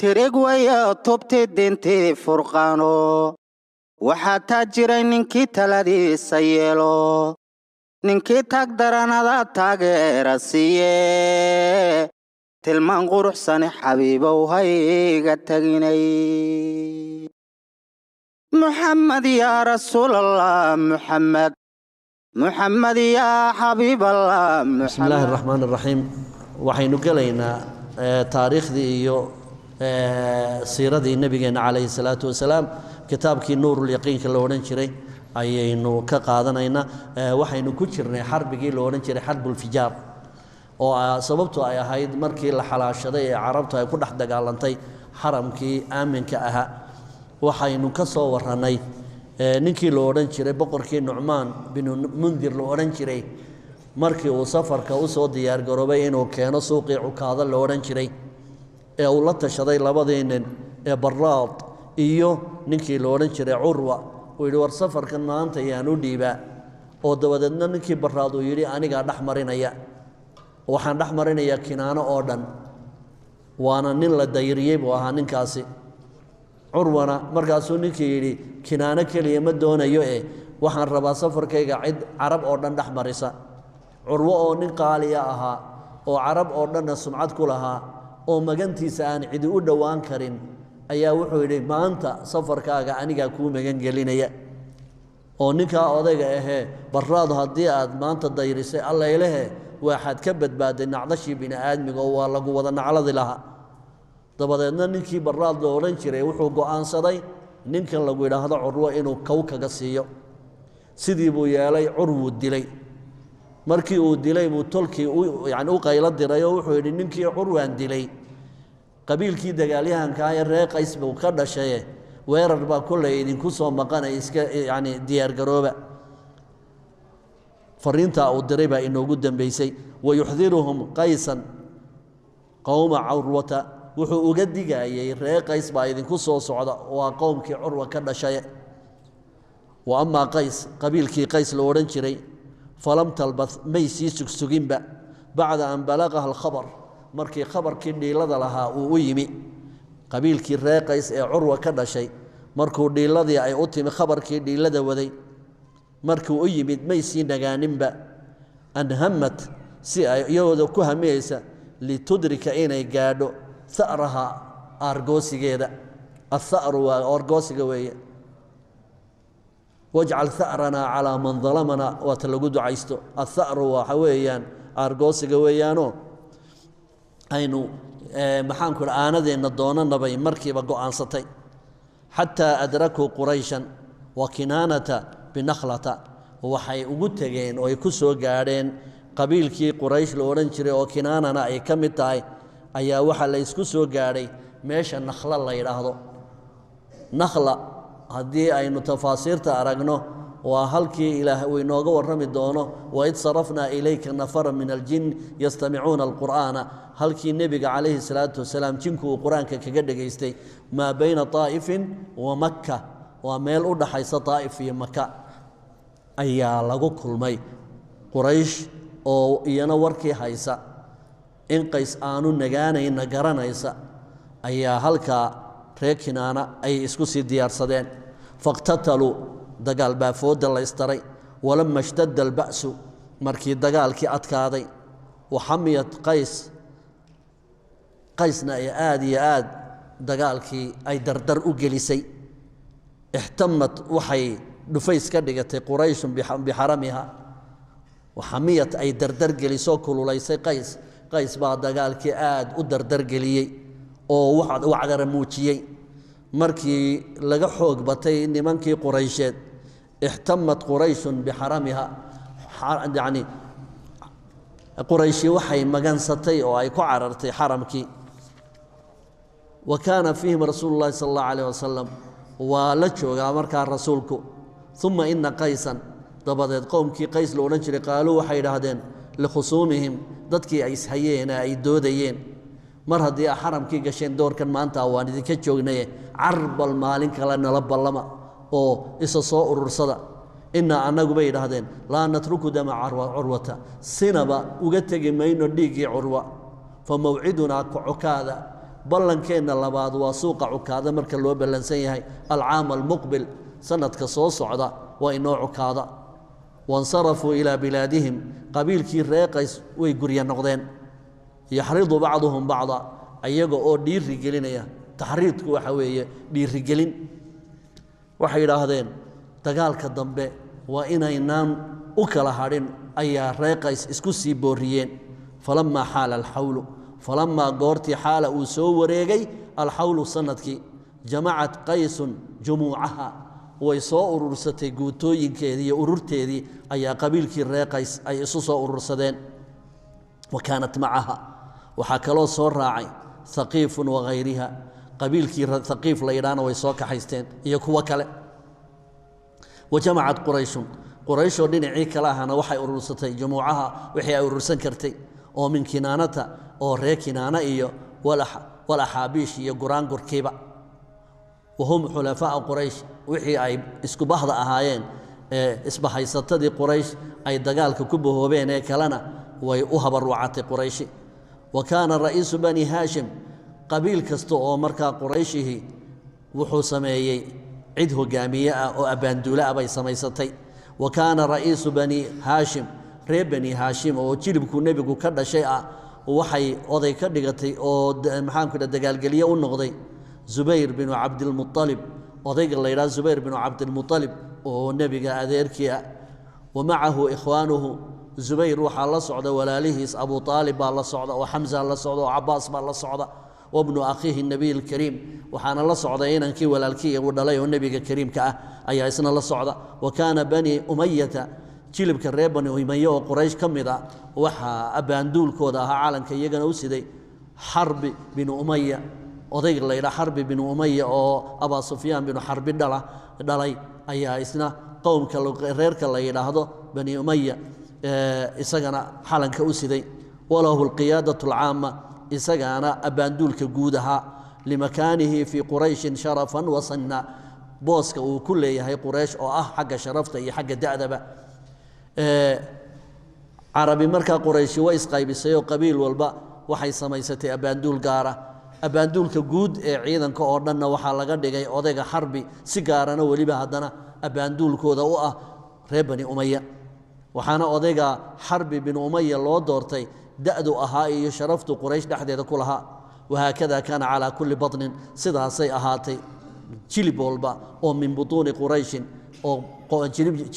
تريق ويا طبتي دينتي فرقانو وحتى جيري ننكي تلدي سيلو ننكي تقدرنا ذا تاقير السيه تلمان قروح ساني حبيبه وهيغا تاقيني محمد يا رسول الله محمد يا حبيب الله محمد. بسم الله الرحمن الرحيم. وحين قلينا تاريخ ذي سيرة النبي عليه الصلاة والسلام كتابك نور اليقين كاللورن شري أيينو كقادنا وحين كشرنا حرب جيل لورن شري حرب الفجار وسببته أي هايد مركي الحلاش ذي عربته كل أحد قالنتي حرمك آمن كأها وحين كصورناي ninkii loo oran jiray boqorkii Nucmaan bin Mundir loo oran jiray markii uu safarka u soo diyaar garoobay inuu keeno suuqii cukaada loo oran jiray ee uu la tashaday labadii nin ee Baraad iyo ninkii loo oran jiray Urwa oo yiri war safarkan maanta ayaan u dhiibaa oo dabadeedna ninkii Baraad uu yiri aniga dhaxmarinaya waxaan dhaxmarinaya Kinaano oo dhan waana nin la dayriyay buu ahaa ninkaasi Urwana markaasuu ninkii yiri Kinaano kaliya ma doonayo waxaan rabaa safarkayga cid Arab oo dhan dhaxmarisa Urwa oo nin qaaliya ahaa oo Arab oo dhan sumcad ku lahaa oo magantiisa aan cid u dhawaan karin ayaa wuxuu yiri maanta safarkaaga aniga ku magan gelinaya oo ninka odayga Baraad hadii aad maanta dayrisay alla ilaahay waxaad ka badbaaday nacdashii bini aadmiga oo waa lagu wada nacladi lahaa dabadeedna ninkii Baraad loo oran jiray wuxuu go'aansaday ninkan lagu yiraahdo Urwa inuu kow kaga siiyo sidii buu yeelay Urwa dilay markii uu dilay buu tolkii u qaylo diray oo wuxuu yiri ninkii Urwaan dilay qabiilkii dagaalyahanka ay reeqays buu ka dhashay weerar baa kulay idinku soo maqanay iska diyaar garooba fariinta uu diray baa inoogu dambeysay wayuhdiruhum qaysan qawma Urwata wuxuu uga digayay reeqays baa idinku soo socda waa qowmkii Urwa ka dhashay wa amma qays qabiilkii qays loo oran jiray falam talbath maysi sugsuginba bacda an balagaha al-khabar markii khabarkii dhiilada lahaa uu u yimi qabiilkii reeqays ee Urwa ka dhashay markuu dhiiladii ay u timi khabarkii dhiilada waday markuu u yimid maysi nagaaninba an hammat si ay iyadoo ku hamiyaysa litudrika inay gaadho ثأرها أرجوسي جدا الثأر وأرجوسي جوية واجعل ثأرنا على من ظلمنا وتلقود عيستو الثأر وحويان أرجوسي جويانو أينو محن قرآن ذي النضونا نبي مركب قوان سطي حتى أدركوا قريشا وكنانة بنخلة وحي وجتجين ويكسوا جارين قبيل كي قريش لورنشري وكنانة أي كم تاي ayaa waxa la isku soo gaaray meesha nakhla la yiraahdo nakhla hadii aynu tafaasiirta aragno waa halkii ilaahay uu inooga warrami doono wa id sarafna ilayka nafara min aljin yastami'una alqur'ana halkii nabiga kaleeyhi salaatu wasalaam jinku quraanka kaga dhageystay ma bayna taa'ifin wa makkah wa meel u dhaxaysa taa'if iyo makkah ayaa lagu kulmay quraysh oo iyana warkii haysa in qays aanu nagaanayna garanaysa ayaa halka reer Kinaana ay isku sii diyaarsadeen faqtatalu dagaal baa fooda la istaray walamma ishtadda al-ba'su markii dagaalkii adkaaday waxamiyat qaysna ay aad dagaalkii ay dardar u gelisay ihtammat waxay dhufays ka dhigatay quraysh biharamiha waxamiyat ay dardar geliso kululaysay qays baa dagaalkii aad u dardar geliyay oo waxa wacdara muujiyay markii laga xoog batay nimankii Quraysheed ihtammat Quraysh biharamiha Quraysh waxay magansatay oo ay ku carartay xaramkii وكان فيهم رسول الله صلى الله عليه وسلم ولا جوغا marka rasuulku thumma inna qaysan dabadeed qowmkii qays loo oran jiray qaaluu waxay yiraahdeen لخصومهم dadkii ay ishayeen ay doodayeen mar hadii xaramkii gasheen doorkan maanta waan idinka joognay arbal maalin kala nala ballama oo isa soo urursada inna anagu bay yiraahdeen la natruku dama urwata sinaba uga tagi mayno dhiigii urwa fa maw'iduna ku'ukada ballankeenna labaad waa suuqa cukaada marka loo ballansan yahay alcaam almuqbil sanadka soo socda waa inoo cukaada wansarafuu ilaa bilaadihim qabiilkii reer qays way gurya noqdeen yaxridu bacduhum bacda ayaga oo dhiiri gelinaya taxriidku waxa weeye dhiirigelin waxay yidhaahdeen dagaalka dambe waa inaynaan u kala hadhin ayaa reer qays isku sii booriyeen falamaa xaala alxawlu falamaa goortii xaala uu soo wareegay alxawlu sanadkii jamacat qaysun jumuucaha way soo urursatay guutooyinkeedii iyo ururteedii ayaa qabiilkii reer qays ay isu soo urursadeen wa kaanat macaha waxaa kaloo soo raacay haqiifun wahayriha qabiilkii haqiif la yidhaahna way soo kaxaysteen iyo kuwo kale wa jamacat qurayshun qurayshoo dhinacii kale ahana waxay urursatay jumuucaha wixii ay urursan kartay oo min kinaanata oo reer kinaana iyo walaxaabiish iyo guraangurkiiba wahum xulafaau quraysh wixii ay isku bahda ahaayeen isbahaysatadii quraysh ay dagaalka ku bahoobeen ee kalena way u habarucatay qurayshi wa kaana ra'iisu bani haashim qabiil kasta oo markaa qurayshihii wuxuu sameeyey cid hogaamiye ah oo abbaanduule ah bay samaysatay wa kaana ra'iisu bani haashim reer bani haashim oo jilibkuu nebigu ka dhashay ah waxay oday ka dhigatay oo maxaanku dha dagaalgelye u noqday zubayr binu cabdilmualib odayga la yidhaha zubayr binu cabdilmualib oo nebiga adeerkii ah wa macahu ikhwaanuhu zubayr waxaa la socda walaalihiis abu aalib baa la socda oo xamza la socda oo cabaas baa la socda wabnu akhiihi nabiy alkariim waxaana la socda inankii walaalkii uu dhalay oo nebiga kariimka ah ayaa isna la socda wa kaana bani umayata jilibka reer bani umaye oo quraysh ka mid a waxaa abbaanduulkooda ahaa calanka iyagana u siday xarbi binu umaya odayga la yidhaha xarbi binu umaya oo abaa sufyaan binu xarbi dhalay ayaa isna qowmka reerka la yidhaahdo bani umaya isagana xalanka u siday walahu alqiyaadatu alcaama isagaana abbaanduulka guud ahaa limakaanihi fii qurayshin sharafan wasanna booska uu ku leeyahay quraysh oo ah xagga sharafta iyo xagga da'daba carabi markaa qurayshi way isqaybisay oo qabiil walba waxay samaysatay abbaanduul gaara abbaanduulka guud ee ciidanka oo dhanna waxaa laga dhigay odayga xarbi si gaarana weliba haddana abbaanduulkooda u ah reer bani umaya waxaana odayga xarbi binu umaya loo doortay da'du ahaa iyo sharaftu quraysh dhexdeeda ku lahaa wahaakada kaana calaa kulli batnin sidaasay ahaatay jilib walba oo min butuuni qurayshin oo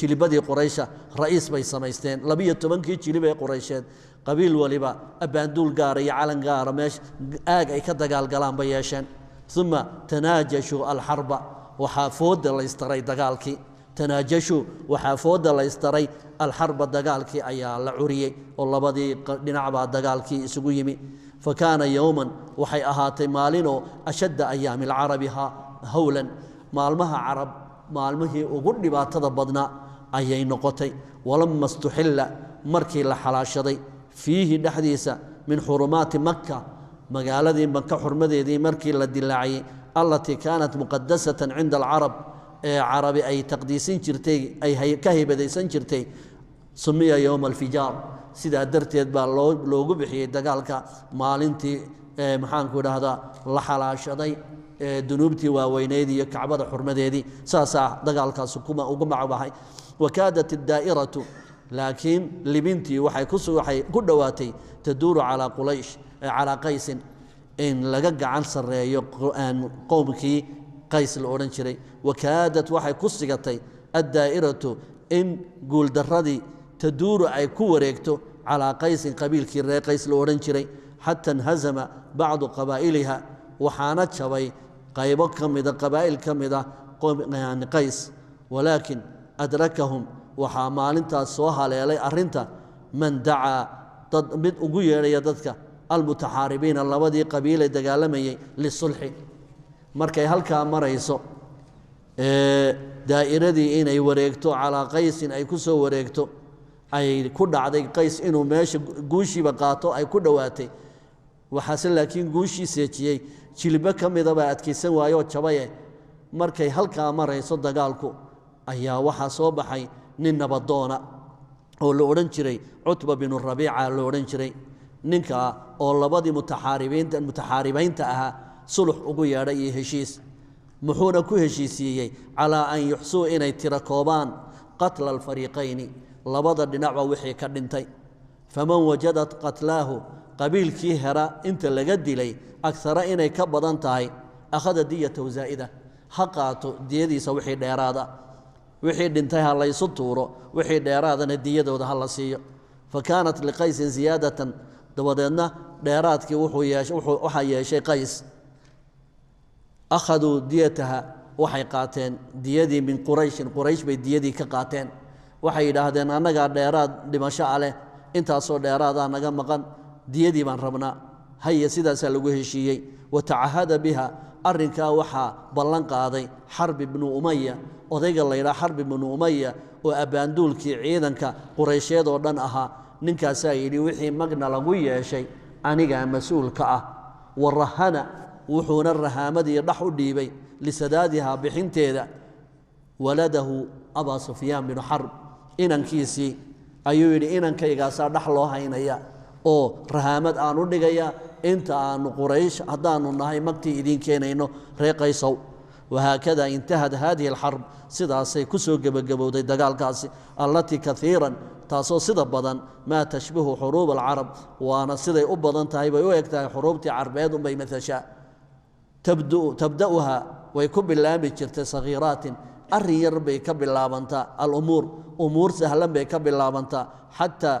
jilibadii quraysha ra'iis bay samaysteen 12kii jilib ee quraysheed qabiil waliba abbaanduul gaara iyo calan gaara meesha aag ay ka dagaalgalaan bay yeesheen uma tanaajashuu alxarba waxaa fooda laystaray dagaalkii tanaajashuu waxaa fooda laystaray alxarba dagaalkii ayaa la curiyey oo labadii dhinacbaa dagaalkii isugu yimi fa kaana yowman waxay ahaatay maalinoo ashadda ayaami alcarabi hawlan maalmaha carab maalmihii ugu dhibaatada badnaa ayay noqotay walama istuxilla markii la xalaashaday fiihi dhexdiisa min xurumaati makka magaaladii maka xurmadeedii markii la dilaaciyey allatii kaanat muqadasatan cinda alcarab ee carabi ay taqdiisin jirtay ay ka haybadaysan jirtay sumiya yowma alfijaar sidaa darteed baa loogu bixiyey dagaalka maalintii maxaanku idhaahdaa la xalaashaday dunuubtii waaweyneyd iyo kacbada xurmadeedii saasaa dagaalkaas ugu macbahay wakaadat daa'iratu laakiin libintii waxay ku dhowaatay taduuru calaa qaysin in laga gacan sarreeyo qowmkii qays la odhan jiray wakaadat waxay ku sigatay addaa'iratu in guuldarradii taduuru ay ku wareegto calaa qaysin qabiilkii reer qays la odhan jiray xata inhazama bacdu qabaa'iliha waxaana jabay qaybo ka mida qabaa'il ka mida qays walaakin adrakahum waxaa maalintaas soo haleelay arrinta man dacaa dad mid ugu yeedhaya dadka almutaxaaribiina labadii qabiilee dagaalamayay lisulxi markay halkaa marayso daa'iradii inay wareegto calaa qaysin ay ku soo wareegto ay ku dhacday qays inuu meesha guushiiba qaato ay ku dhowaatay waxaase laakiin guushii seejiyey jilbo ka midabaa adkaysan waayoo jabaye markay halkaa marayso dagaalku ayaa waxaa soo baxay nin nabadoona oo la odhan jiray cutba binu rabiica la odhan jiray ninka oo labadii mutaxaaribiinta ahaa sulux ugu yeedhay iyo heshiis muxuuna ku heshiisiiyey calaa an yuxsuu inay tira koobaan qatla alfariiqayni labada dhinacba wixii ka dhintay faman wajadat qatlaahu qabiilkii hera inta laga dilay agsara inay ka badan tahay akhada diyatahu zaa'ida ha qaato diyadiisa wixii dheeraada wixii dhintay ha laysu tuuro wixii dheeraadana diyadooda ha la siiyo fakaanat liqaysin ziyaadatan dabadeedna dheeraadkii waxaa yeeshay qays akhaduu diyataha waxay qaateen diyadii min quraysh bay diyadii ka qaateen waxay yidhaahdeen annagaa dheeraad dhimasho ah leh intaasoo dheeraadaa naga maqan diyadii baan rabnaa haya sidaasaa lagu heshiiyey watacahada biha arrinkaa waxaa ballan qaaday xarb ibnu umaya odayga laydhaa xarb ibnu umaya oo abbaanduulkii ciidanka quraysheed oo dhan ahaa ninkaasaa yidhi wixii magna lagu yeeshay anigaa mas-uulka ah warahana wuxuuna rahaamadii dhax u dhiibay lisadaadihaa bixinteeda waladahu abaa sufyaan binu xarb inankiisii ayuu yidhi inankaygaasa dhax loo haynaya oo rahaamad aan u dhigaya inta aanu quraysh haddaanu nahay magtii idiin keenayno reer qaysow wahaakada intahad haadihi alxarb sidaasay ku soo gebagabowday dagaalkaasi allatii kaiiran taasoo sida badan maa tashbihu xuruub alcarab waana siday u badan tahay bay u eg tahay xuruubtii carbeed unbay matashaa tabda'uha way ku bilaabi jirtay sagiiraatin arrin yar bay ka bilaabantaa umuur sahlan bay ka bilaabantaa xataa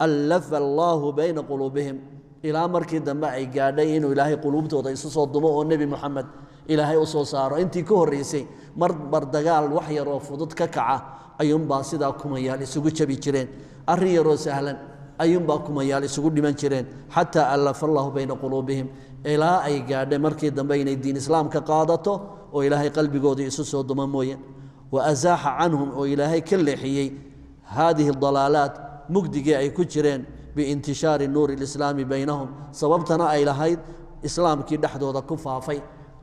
allafa allaahu bayna quluubihim ilaa markii dambe ay gaadhay inuu ilaahay quluubtooda isu soo dumo oo nebi moxamed ilaahay u soo saaro intii ka horraysay mar dagaal wax yaroo fudud ka kaca ayuunbaa sidaa kumayaal isugu jabi jireen arrin yaroo sahlan ayuunbaa kumayaal isugu dhiman jireen xataa allafa allaahu bayna quluubihim ilaa ay gaadhay markii dambe inay diin islaamka qaadato oo ilaahay qalbigoodii isu soo duma mooye wa asaaxa canhum oo ilaahay ka leexiyey haadihi dalaalaat mugdigii ay ku jireen biintishaari nuuri lislaami baynahum sababtana ay lahayd islaamkii dhexdooda ku faafay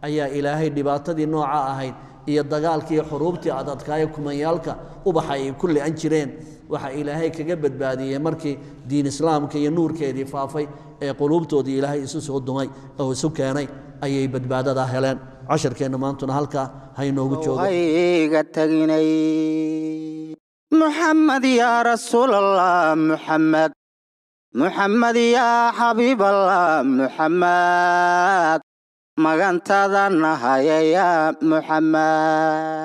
ayaa ilaahay dhibaatadii nooca ahayd iyo dagaalkii xuruubtii adadkaayo kumayaalka ubaxa ay ku li'an jireen waxaa ilaahay kaga badbaadiyey markii diin islaamka iyo nuurkeedii faafay ee quluubtoodii ilaahay isu soo dumay oo isu keenay ayay badbaadadaa heleen casharkeenna maantuna halkaa haynoogu joogo hayga taginay محمد يا رسول الله محمد يا حبيب الله محمد مغانتادنا هيا يا محمد